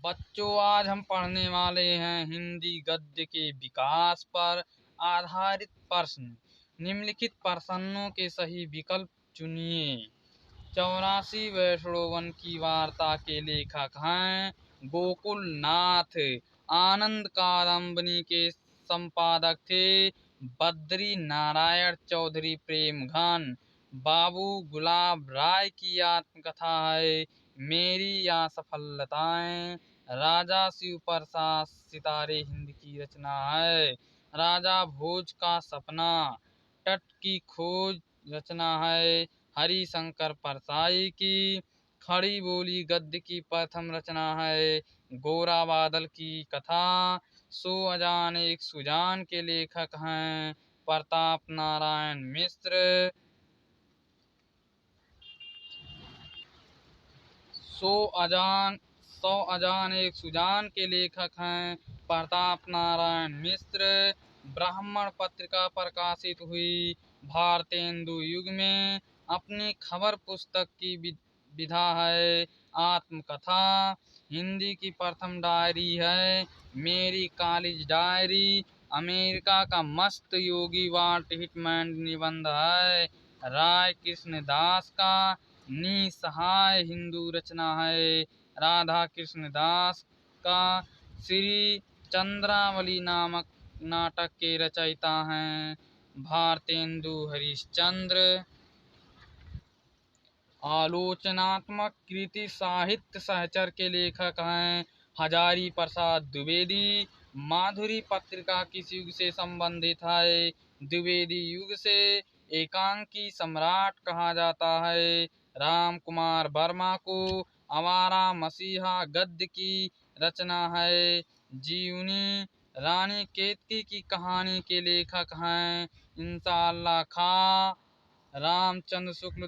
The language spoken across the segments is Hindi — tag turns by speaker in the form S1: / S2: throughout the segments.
S1: बच्चों, आज हम पढ़ने वाले हैं हिंदी गद्य के विकास पर आधारित प्रश्न। निम्नलिखित प्रश्नों के सही विकल्प चुनिए। 84 वैष्णोवन की वार्ता के लेखक हैं गोकुल नाथ। आनंद कादम्बनी के संपादक थे बद्री नारायण चौधरी प्रेमघन। बाबू गुलाब राय की आत्मकथा है मेरी असफलताएं। राजा शिव प्रसाद सितारे हिंद की रचना है। राजा भोज का सपना तट की खोज रचना है हरिशंकर परसाई की। खड़ी बोली गद्य की प्रथम रचना है गोरा बादल की कथा। सो अजान एक सुजान के लेखक हैं प्रताप नारायण मिश्र। सौ अजान एक सुजान के लेखक हैं प्रताप नारायण मिश्र। ब्राह्मण पत्रिका प्रकाशित हुई भारतेंदु युग में। अपनी खबर पुस्तक की विधा है आत्मकथा। हिंदी की प्रथम डायरी है मेरी कॉलेज डायरी। अमेरिका का मस्त योगी वाल्ट हिटमैन निबंध है राय कृष्ण दास का। निसहाय हिंदू रचना है राधा कृष्ण दास का। श्री चंद्रावली नामक नाटक के रचयिता हैं भारतेंदु हरिश्चंद्र। आलोचनात्मक कृति साहित्य सहचर के लेखक हैं हजारी प्रसाद द्विवेदी। माधुरी पत्रिका किस युग से संबंधित है द्विवेदी युग से। एकांकी सम्राट कहा जाता है राम कुमार वर्मा को। आवारा मसीहा गद्य की रचना है जीवनी। रानी केतकी की कहानी के लेखक हैं इंशाअल्लाह खा। रामचंद्र शुक्ल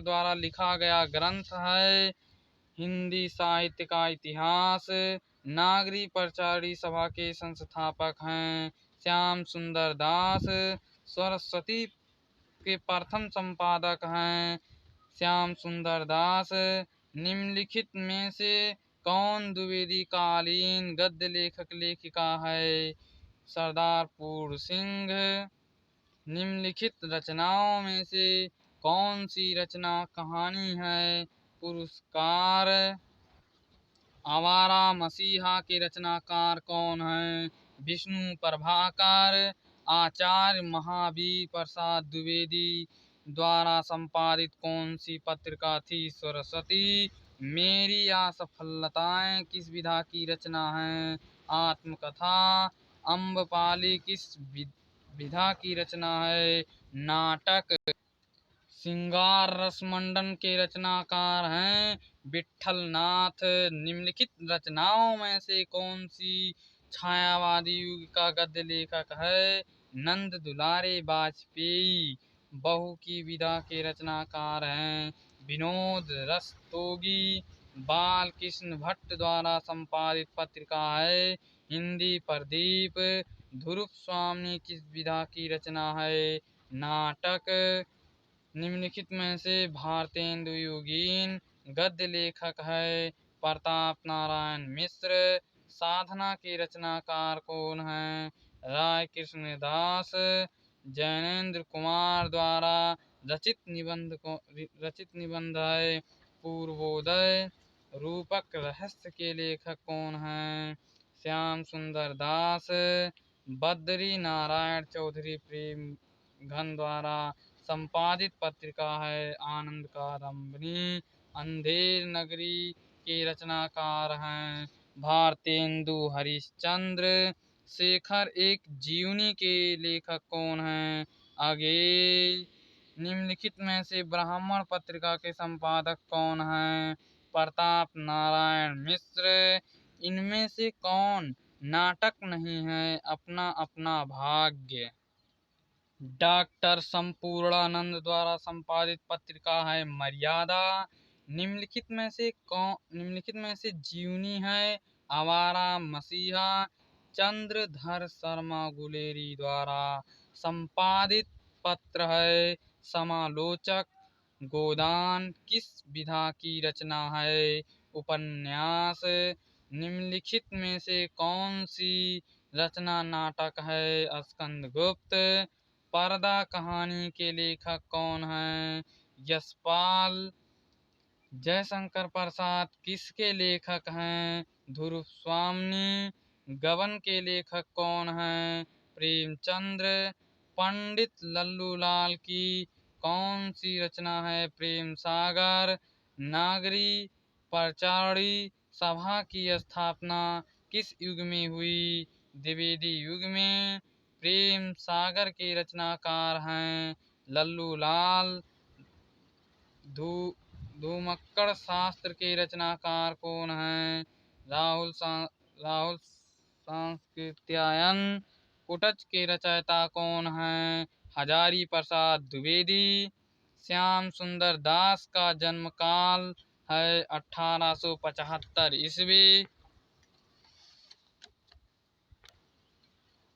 S1: द्वारा लिखा गया ग्रंथ है हिंदी साहित्य का इतिहास। नागरी प्रचारी सभा के संस्थापक हैं श्याम सुंदर दास। सरस्वती के प्रथम संपादक हैं श्याम सुंदर दास। निम्नलिखित में से कौन द्विवेदी कालीन गद्य लेखक लेखिका है सरदार पूर्ण सिंह। निम्नलिखित रचनाओं में से कौन सी रचना कहानी है पुरस्कार। आवारा मसीहा के रचनाकार कौन हैं विष्णु प्रभाकर। आचार्य महावीर प्रसाद द्विवेदी द्वारा संपादित कौन सी पत्रिका थी सरस्वती। मेरी असफलताएं किस विधा की रचना है आत्मकथा। अम्बपाली किस विधा की रचना है नाटक। श्रृंगार रस मंडन के रचनाकार हैं विट्ठल नाथ। निम्नलिखित रचनाओं में से कौन सी छायावादी युग का गद्य लेखक है नंद दुलारे वाजपेयी। बहू की विधा के रचनाकार हैं विनोद रस्तोगी। बाल कृष्ण भट्ट द्वारा संपादित पत्रिका है हिंदी प्रदीप। ध्रुव स्वामी किस विधा की रचना है नाटक। निम्नलिखित में से भारतेंदु योगीन गद्य लेखक है प्रताप नारायण मिश्र। साधना के रचनाकार कौन हैं राय कृष्ण दास। जैनेन्द्र कुमार द्वारा रचित निबंध है पूर्वोदय। रूपक रहस्य के लेखक कौन हैं श्याम सुंदर दास। बद्री नारायण चौधरी प्रेम घन द्वारा संपादित पत्रिका है आनंद कादम्बनी। अंधेर नगरी के रचनाकार हैं भारतेंदु हरिश्चंद्र। शेखर एक जीवनी के लेखक कौन हैं आगे। निम्नलिखित में से ब्राह्मण पत्रिका के संपादक कौन हैं प्रताप नारायण मिश्र। इनमें से कौन नाटक नहीं है अपना अपना भाग्य। डॉक्टर संपूर्णानंद द्वारा संपादित पत्रिका है मर्यादा। निम्नलिखित में से जीवनी है आवारा मसीहा। चंद्रधर शर्मा गुलेरी द्वारा संपादित पत्र है समालोचक। गोदान किस विधा की रचना है? उपन्यास। निम्नलिखित में से कौन सी रचना नाटक है? स्कंदगुप्त। पर्दा कहानी के लेखक कौन हैं? यशपाल। जयशंकर प्रसाद किसके लेखक हैं? ध्रुव स्वामी। गबन के लेखक कौन हैं? प्रेमचंद्र। पंडित लल्लूलाल की कौन सी रचना है? प्रेम सागर। नागरी परचारी सभा की स्थापना किस युग में हुई? द्विवेदी युग में। प्रेम सागर के रचनाकार हैं लल्लूलाल। धूमक्कड़ शास्त्र के रचनाकार कौन हैं? राहुल सांकृत्यायन। कुटच के रचयिता कौन हैं? हजारी प्रसाद द्विवेदी। श्याम सुंदर दास का जन्म काल है 1875 ईस्वी।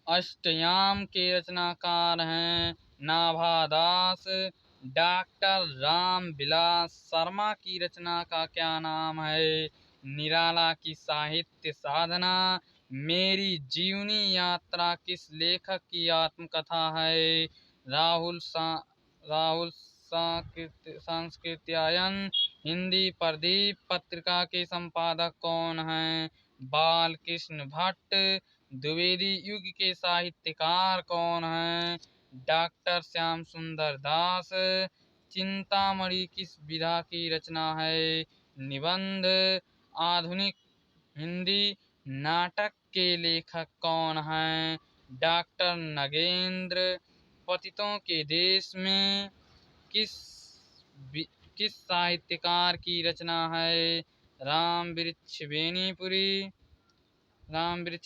S1: अष्टयाम के रचनाकार हैं नाभादास। डॉक्टर राम विलास शर्मा की रचना का क्या नाम है? निराला की साहित्य साधना। मेरी जीवनी यात्रा किस लेखक की आत्मकथा है? राहुल सांकृत्यायन। हिंदी प्रदीप पत्रिका के संपादक कौन हैं? बालकृष्ण भट्ट। द्विवेदी युग के साहित्यकार कौन हैं? डॉक्टर श्याम सुंदर दास। चिंतामणि किस विधा की रचना है? निबंध। आधुनिक हिंदी नाटक के लेखक कौन हैं? डॉक्टर नगेंद्र। पतितों के देश में किस किस साहित्यकार की रचना है? राम वृक्ष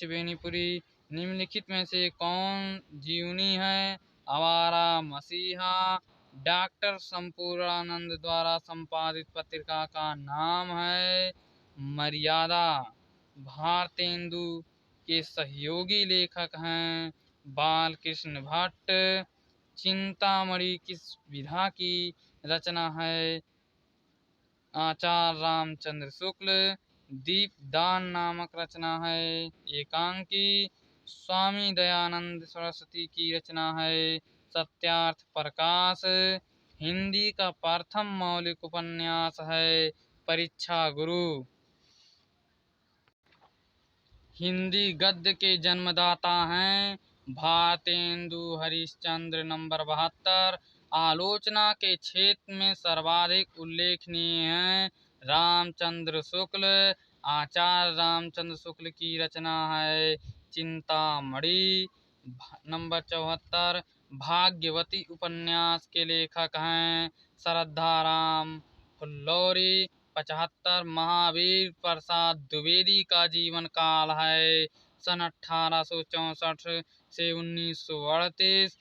S1: बेनीपुरी। निम्नलिखित में से कौन जीवनी है? आवारा मसीहा। डॉक्टर संपूर्णानंद द्वारा संपादित पत्रिका का नाम है मर्यादा। भारतेंदु के सहयोगी लेखक हैं बालकृष्ण भट्ट। चिंतामणि किस विधा की रचना है? आचार्य रामचंद्र शुक्ल। दीपदान नामक रचना है एकांकी। स्वामी दयानंद सरस्वती की रचना है सत्यार्थ प्रकाश। हिंदी का प्रथम मौलिक उपन्यास है परीक्षा गुरु। हिंदी गद्य के जन्मदाता हैं भारतेंदु हरिश्चंद्र। नंबर 72। आलोचना के क्षेत्र में सर्वाधिक उल्लेखनीय हैं रामचंद्र शुक्ल। आचार्य रामचंद्र शुक्ल की रचना है चिंतामणि। नंबर 74। भाग्यवती उपन्यास के लेखक हैं श्रद्धाराम फुल्लौरी। 75। महावीर प्रसाद द्विवेदी का जीवन काल है सन 1864 से 1938।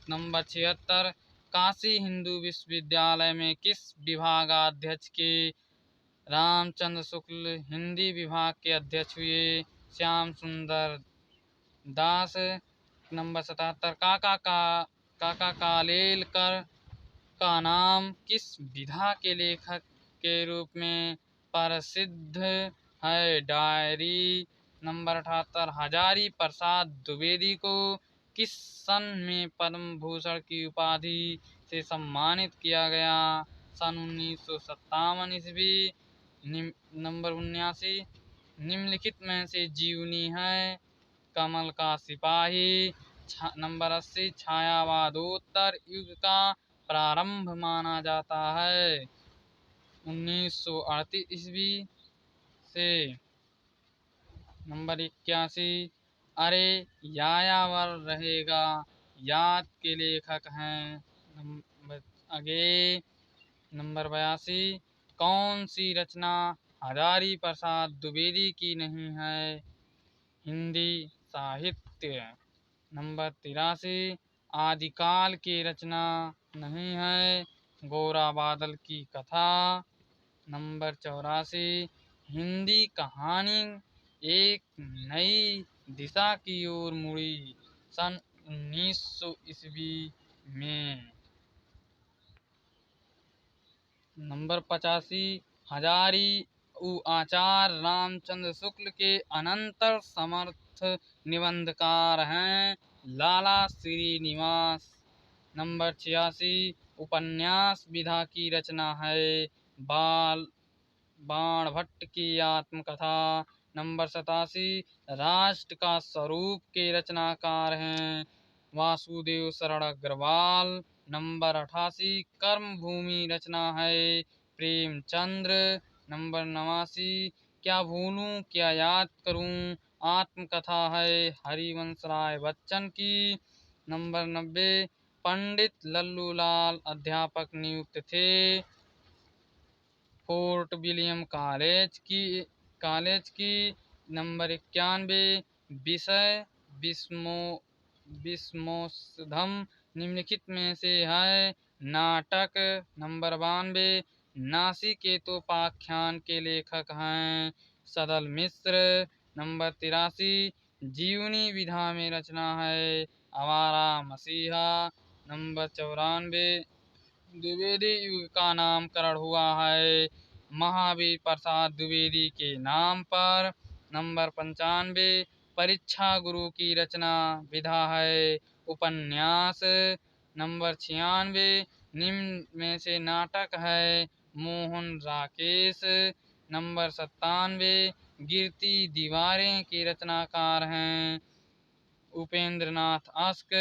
S1: नंबर 76। काशी हिंदू विश्वविद्यालय में किस विभागाध्यक्ष के? रामचंद्र शुक्ल। हिंदी विभाग के अध्यक्ष हुए श्याम सुंदर दास। नंबर 77। काका कालेलकर का नाम किस विधा के लेखक के रूप में प्रसिद्ध है? डायरी। नंबर 78। हजारी प्रसाद द्विवेदी को किस सन में पद्म भूषण की उपाधि से सम्मानित किया गया? सन 1957 ईस्वी। नंबर 79। निम्नलिखित में से जीवनी है कमल का सिपाही। नंबर 80। छायावादोत्तर युग का प्रारंभ माना जाता है 1938 ईस्वी से। नंबर 81। अरे यायावर रहेगा याद के लेखक हैं नंबर 82। कौन सी रचना हजारी प्रसाद द्विवेदी की नहीं है? हिंदी साहित्य। नंबर 83। आदिकाल की रचना नहीं है गोरा बादल की कथा। नंबर 84। हिंदी कहानी एक नई दिशा की ओर मुड़ी सन 1900 ईस्वी में। नंबर 85 हजारी उ आचार्य रामचंद्र शुक्ल के अनंतर समर्थ निबंधकार हैं लाला श्रीनिवास। नंबर 86 उपन्यास विधा की रचना है बाल बाण भट्ट की आत्मकथा। नंबर 87 राष्ट्र का स्वरूप के रचनाकार हैं वासुदेव शरण अग्रवाल। नंबर 88 कर्म भूमि रचना है प्रेमचंद्र। नंबर 89 क्या भूलूं क्या याद करूं आत्मकथा है हरिवंश राय बच्चन की। नंबर 90 पंडित लल्लूलाल अध्यापक नियुक्त थे फोर्ट विलियम कॉलेज की। नंबर 91 विषय विस्मोधम निम्नलिखित में से है नाटक। नंबर 92 नासिकेतोपाख्यान के लेखक हैं सदल मिश्र। नंबर 83 जीवनी विधा में रचना है आवारा मसीहा। नंबर 94 द्विवेदी युग का नामकरण हुआ है महावीर प्रसाद द्विवेदी के नाम पर। नंबर 95 परीक्षा गुरु की रचना विधा है उपन्यास। नंबर 96 निम्न में से नाटक है मोहन राकेश। नंबर 97 गिरती दीवारें के रचनाकार हैं उपेंद्र नाथ अस्क।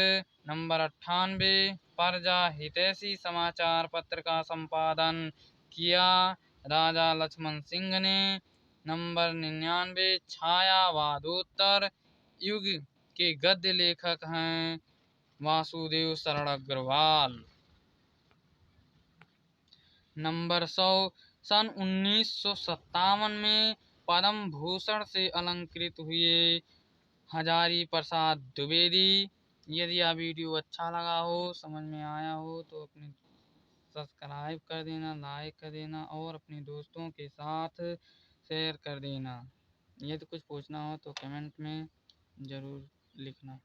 S1: नंबर 98 प्रजा हितैषी समाचार पत्र का संपादन किया राजा लक्ष्मण सिंह ने। नंबर 99 छायावादोत्तर युग के गद्य लेखक हैं वासुदेव शरण अग्रवाल। नंबर 100 सन 1957 में पद्म भूषण से अलंकृत हुए हजारी प्रसाद द्विवेदी। यदि आप वीडियो अच्छा लगा हो समझ में आया हो तो अपने सब्सक्राइब कर देना लाइक कर देना और अपने दोस्तों के साथ शेयर कर देना। यदि कुछ पूछना हो तो कमेंट में ज़रूर लिखना।